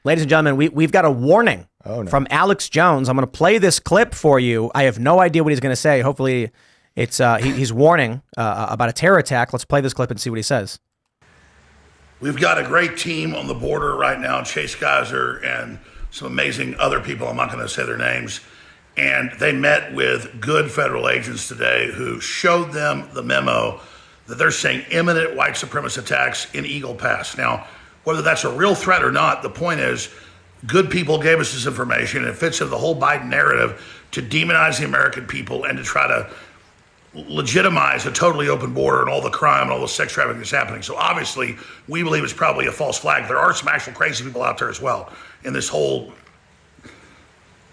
Ladies and gentlemen, we've got a warning from Alex Jones. I'm going to play this clip for you. I have no idea what he's going to say. Hopefully it's he's warning about a terror attack. Let's play this clip and see what he says. We've got a great team on the border right now, Chase Geyser and some amazing other people. I'm not going to say their names. And they met with good federal agents today who showed them the memo that they're saying imminent white supremacist attacks in Eagle Pass. Now, whether that's a real threat or not, the point is good people gave us this information, and it fits into the whole Biden narrative to demonize the American people and to try to legitimize a totally open border and all the crime and all the sex trafficking that's happening. So obviously, we believe it's probably a false flag. There are some actual crazy people out there as well in this whole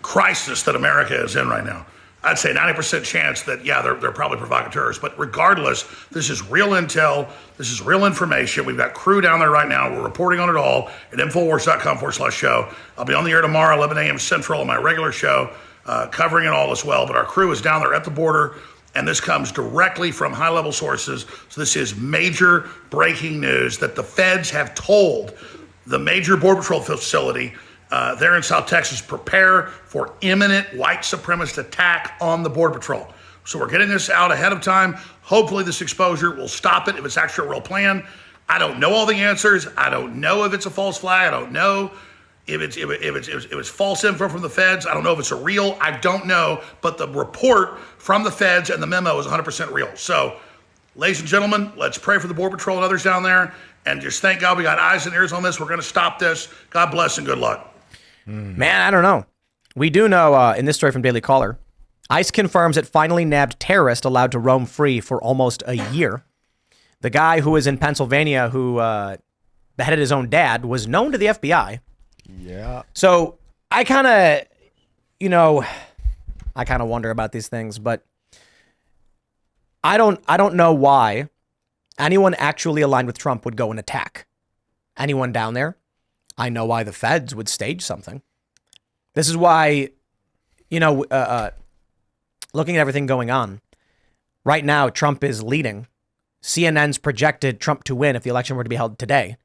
crisis that America is in right now. I'd say 90% chance that, yeah, they're probably provocateurs. But regardless, this is real intel. This is real information. We've got crew down there right now. We're reporting on it all at Infowars.com/show. I'll be on the air tomorrow, 11 a.m. Central on my regular show, covering it all as well. But our crew is down there at the border, and this comes directly from high-level sources. So this is major breaking news that the feds have told the major Border Patrol facility there in South Texas, prepare for imminent white supremacist attack on the Border Patrol. So we're getting this out ahead of time. Hopefully this exposure will stop it if it's actually a real plan. I don't know all the answers. I don't know if it's a false flag. I don't know if it's false info from the feds. I don't know if it's a real. I don't know. But the report from the feds and the memo is 100% real. So, ladies and gentlemen, let's pray for the Border Patrol and others down there. And just thank God we got eyes and ears on this. We're going to stop this. God bless and good luck. Man, I don't know. We do know in this story from Daily Caller, ICE confirms it finally nabbed terrorist allowed to roam free for almost a year. The guy who was in Pennsylvania who beheaded his own dad was known to the FBI. Yeah. So I kind of wonder about these things, but I don't know why anyone actually aligned with Trump would go and attack anyone down there. I know why the feds would stage something. This is why, looking at everything going on right now, Trump is leading. CNN's projected Trump to win if the election were to be held today.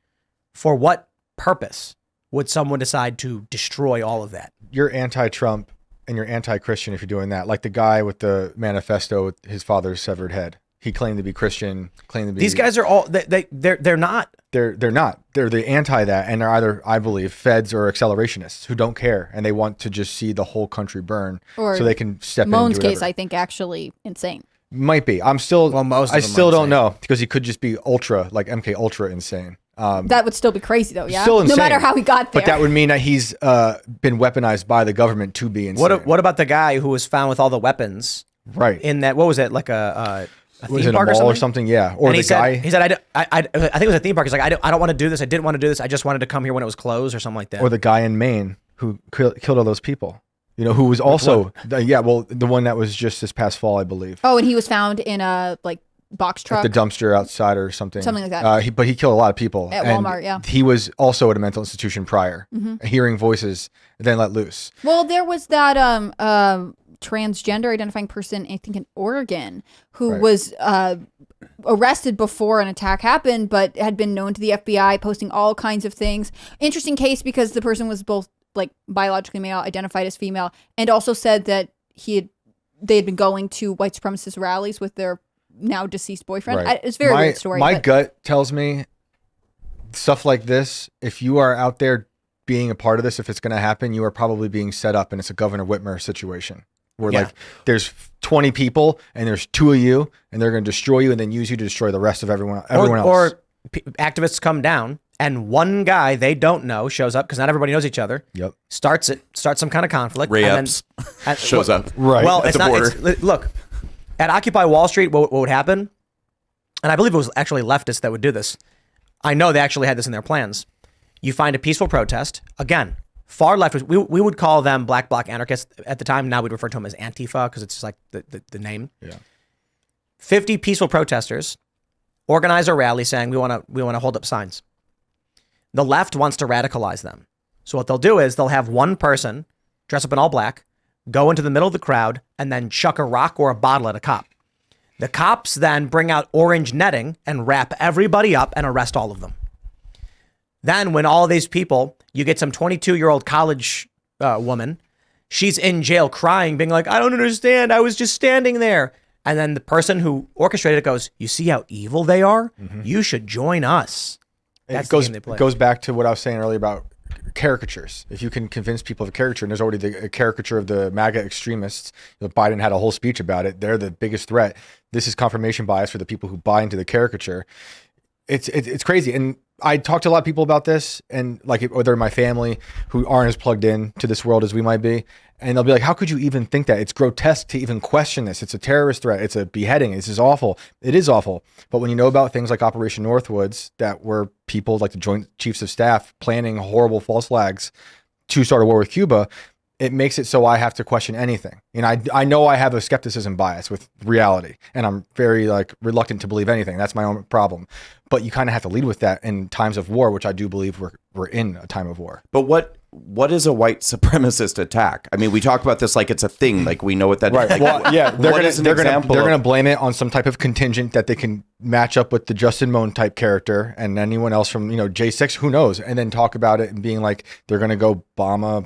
For what purpose would someone decide to destroy all of that? You're anti-Trump and you're anti-Christian if you're doing that. Like the guy with the manifesto with his father's severed head. He claimed to be Christian, claimed to be... These guys are all... They're not. They're not. They're the anti that, and they're either, I believe, feds or accelerationists who don't care, and they want to just see the whole country burn so they can step in and do whatever. Moan's case, I think, actually insane. Might be. I'm still... Well, most of I them still are don't insane. know, because he could just be ultra, like MK Ultra insane. That would still be crazy, though, yeah? Still insane. No matter how he got there. But that would mean that he's been weaponized by the government to be insane. What about the guy who was found with all the weapons? Right. In that, what was it, like a was theme it a park mall or something? Yeah. Or And the guy. he said, I think it was a theme park. He's like, I don't want to do this. I didn't want to do this. I just wanted to come here when it was closed or something like that. Or the guy in Maine who killed all those people. Who was also, the one that was just this past fall, I believe. Oh, and he was found in a, box truck? At the dumpster outside or something. Something like that. But he killed a lot of people. At Walmart, yeah. He was also at a mental institution prior, hearing voices, then let loose. Well, there was that transgender identifying person, I think in Oregon, who was arrested before an attack happened, but had been known to the FBI, posting all kinds of things. Interesting case because the person was both biologically male, identified as female, and also said that they had been going to white supremacist rallies with their now deceased boyfriend. Right. It's a very weird story. My gut tells me stuff like this, if you are out there being a part of this, if it's going to happen, you are probably being set up, and it's a Governor Whitmer situation where there's 20 people and there's 2 of you and they're going to destroy you and then use you to destroy the rest of everyone else. Or activists come down and one guy they don't know shows up because not everybody knows each other. Yep. Starts some kind of conflict. Ray Epps shows up. Right. Well, at it's the not. border. Look, at Occupy Wall Street, what would happen? And I believe it was actually leftists that would do this. I know they actually had this in their plans. You find a peaceful protest. Again, far left. We would call them black bloc anarchists at the time. Now we'd refer to them as Antifa because it's just like the name. Yeah. 50 peaceful protesters organize a rally saying we want to hold up signs. The left wants to radicalize them. So what they'll do is they'll have one person dress up in all black, go into the middle of the crowd, and then chuck a rock or a bottle at a cop. The cops then bring out orange netting and wrap everybody up and arrest all of them. Then when all these people, You get some 22-year-old college woman. She's in jail crying, being like, I don't understand. I was just standing there. And then the person who orchestrated it goes, you see how evil they are? You should join us. That's the game they play. It goes back to what I was saying earlier about caricatures. If you can convince people of a caricature, and there's already a caricature of the MAGA extremists, Biden had a whole speech about it. They're the biggest threat. This is confirmation bias for the people who buy into the caricature. It's crazy. And I talked to a lot of people about this, and like whether in my family who aren't as plugged in to this world as we might be, and they'll be like, how could you even think that? It's grotesque to even question this. It's a terrorist threat. It's a beheading. This is awful. It is awful. But when you know about things like Operation Northwoods, that were people like the Joint Chiefs of Staff planning horrible false flags to start a war with Cuba, it makes it so I have to question anything. And I know I have a skepticism bias with reality, and I'm very reluctant to believe anything. That's my own problem. But you kind of have to lead with that in times of war, which I do believe we're in a time of war. But what is a white supremacist attack? I mean, we talk about this like it's a thing, like we know what that is. Right. Well, yeah, they're gonna blame it on some type of contingent that they can match up with the Justin Moan type character and anyone else from J6, who knows, and then talk about it and being like they're gonna go bomb a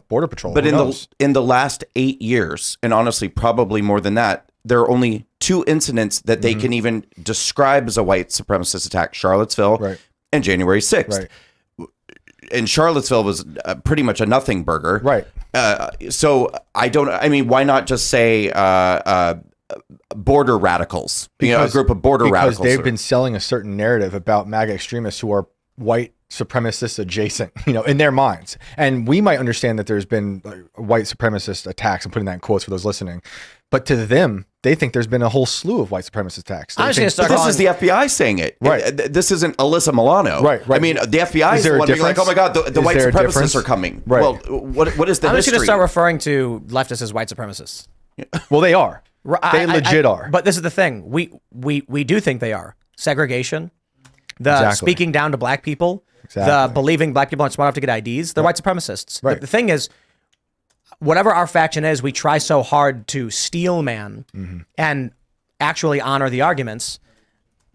border patrol. But in the last 8 years, and honestly, probably more than that, there are only 2 incidents that they can even describe as a white supremacist attack: Charlottesville and January 6th. Right. And Charlottesville was pretty much a nothing burger. Right. So why not just say border radicals? A group of border radicals. Because they've been selling a certain narrative about MAGA extremists who are white supremacist adjacent, in their minds. And we might understand that there's been white supremacist attacks. I'm putting that in quotes for those listening. But to them, they think there's been a whole slew of white supremacist attacks. This is the FBI saying it. Right. This isn't Alyssa Milano. Right. I mean, the FBI is the one being like, oh my God, the white supremacists are coming. Right. Well, what is the history? I'm just going to start referring to leftists as white supremacists. Well, they are. They legit are. But this is the thing. We do think they are. Segregation, the speaking down to black people, the believing black people aren't smart enough to get IDs, they're white supremacists. Right. But the thing is, whatever our faction is, we try so hard to steel man and actually honor the arguments,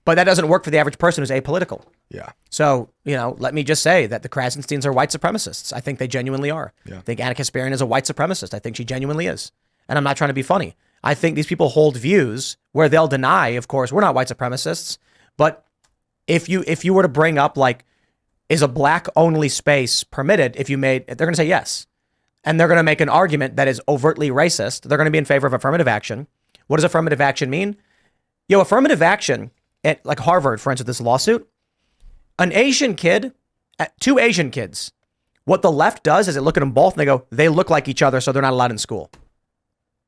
but that doesn't work for the average person who's apolitical. Yeah. So, let me just say that the Krasensteins are white supremacists. I think they genuinely are. Yeah. I think Anna Kasparian is a white supremacist. I think she genuinely is. And I'm not trying to be funny. I think these people hold views where they'll deny, of course, we're not white supremacists, but if you were to bring up is a black only space permitted, they're going to say yes. And they're going to make an argument that is overtly racist. They're going to be in favor of affirmative action. What does affirmative action mean? Affirmative action at like Harvard, for instance, this lawsuit, an Asian kid, 2 Asian kids, what the left does is they look at them both and they go, they look like each other, so they're not allowed in school.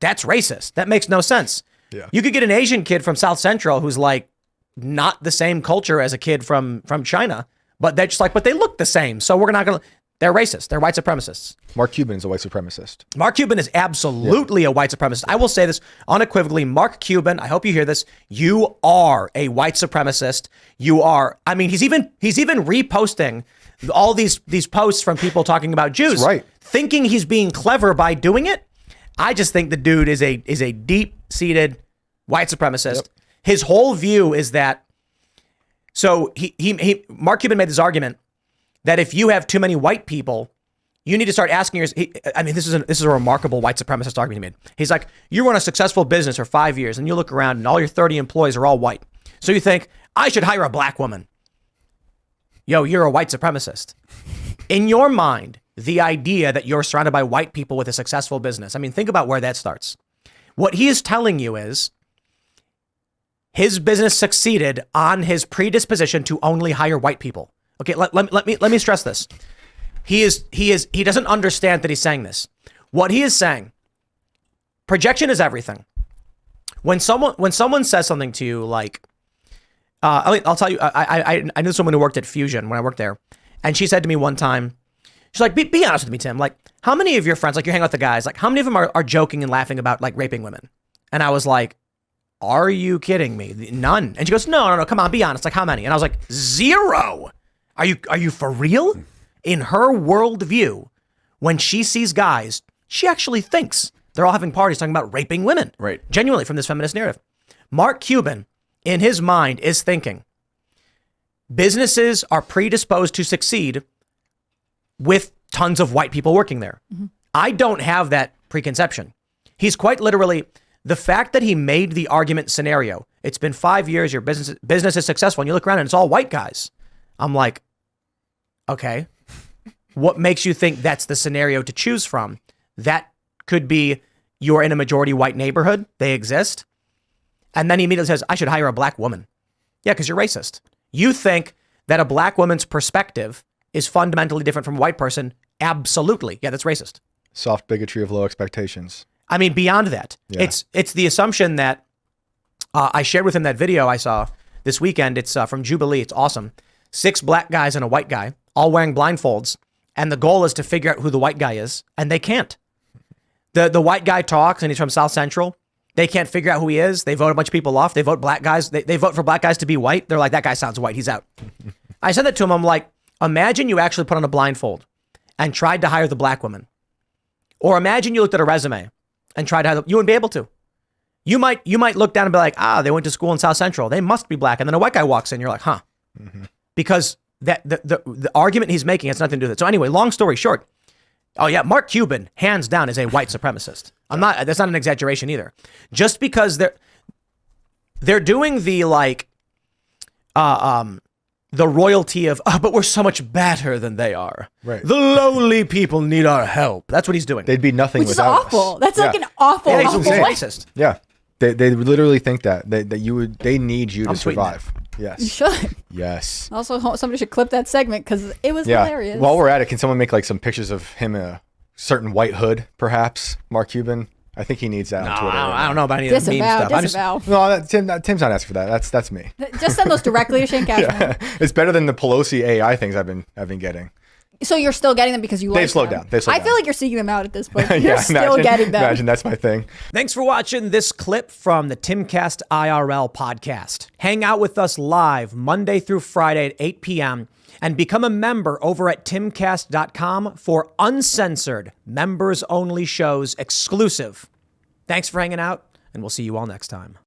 That's racist. That makes no sense. Yeah. You could get an Asian kid from South Central who's not the same culture as a kid from China, but they're just but they look the same. So we're not going to, they're racist. They're white supremacists. Mark Cuban is a white supremacist. Mark Cuban is absolutely a white supremacist. I will say this unequivocally. Mark Cuban, I hope you hear this. You are a white supremacist. You are. I mean, he's even reposting all these posts from people talking about Jews, right? Thinking he's being clever by doing it. I just think the dude is a deep-seated white supremacist. Yep. His whole view is that. So Mark Cuban made this argument that if you have too many white people, you need to start asking yourself. This is a remarkable white supremacist argument he made. He's like, you run a successful business for 5 years, and you look around, and all your 30 employees are all white. So you think, I should hire a black woman. You're a white supremacist. In your mind, the idea that you're surrounded by white people with a successful business. Think about where that starts. What he is telling you is his business succeeded on his predisposition to only hire white people. Okay, let me stress this. He doesn't understand that he's saying this. What he is saying, projection is everything. When someone says something to you like, I'll tell you, I knew someone who worked at Fusion when I worked there, and she said to me one time, she's like, be honest with me, Tim. How many of your friends, you hang out with the guys, how many of them are joking and laughing about raping women? And I was like, are you kidding me? None. And she goes, no, come on, be honest. How many? And I was like, 0. Are you for real? In her worldview, when she sees guys, she actually thinks they're all having parties talking about raping women. Right. Genuinely, from this feminist narrative. Mark Cuban, in his mind, is thinking businesses are predisposed to succeed with tons of white people working there. I don't have that preconception. He's quite literally, the fact that he made the argument scenario, it's been 5 years, your business is successful, and you look around and it's all white guys. I'm like, okay, what makes you think that's the scenario to choose from? That could be you're in a majority white neighborhood, they exist. And then he immediately says, I should hire a black woman. Yeah, because you're racist. You think that a black woman's perspective is fundamentally different from a white person. Absolutely. Yeah, that's racist. Soft bigotry of low expectations. I mean, beyond that, Yeah. it's the assumption that I shared with him that video I saw this weekend. It's from Jubilee. It's awesome. 6 black guys and a white guy, all wearing blindfolds. And the goal is to figure out who the white guy is. And they can't. The white guy talks and he's from South Central. They can't figure out who he is. They vote a bunch of people off. They vote black guys. They vote for black guys to be white. They're like, that guy sounds white. He's out. I said that to him. I'm like, imagine you actually put on a blindfold and tried to hire the black woman. Or imagine you looked at a resume and tried to hire you wouldn't be able to. You might look down and be like, they went to school in South Central. They must be black. And then a white guy walks in. You're like, huh. Because that the argument he's making has nothing to do with it. So anyway, long story short. Oh yeah, Mark Cuban, hands down, is a white supremacist. That's not an exaggeration either. Just because they're doing the the royalty of, but we're so much better than they are. Right. The lowly people need our help. That's what he's doing. They'd be nothing Which is without awful. us. That's like an awful, Yeah, awful he's racist. Yeah. They literally think that they need you to I'm tweeting survive. Yes. You should. Yes. Also, somebody should clip that segment because it was Yeah. hilarious. While we're at it, can someone make like some pictures of him in a certain white hood, perhaps? Mark Cuban. I think he needs that on Twitter. I don't know about any of the meme stuff. Disavow. No, Tim's not asking for that. That's me. Just send those directly to Shane Cashman. Yeah. It's better than the Pelosi AI things I've been getting. So you're still getting them because you like They've slowed them. down. They've slowed I feel down. like you're seeking them out at this point. You're Yeah, still getting them. Imagine that's my thing. Thanks for watching this clip from the Timcast IRL podcast. Hang out with us live Monday through Friday at 8 p.m. and become a member over at timcast.com for uncensored, members-only shows exclusive. Thanks for hanging out, and we'll see you all next time.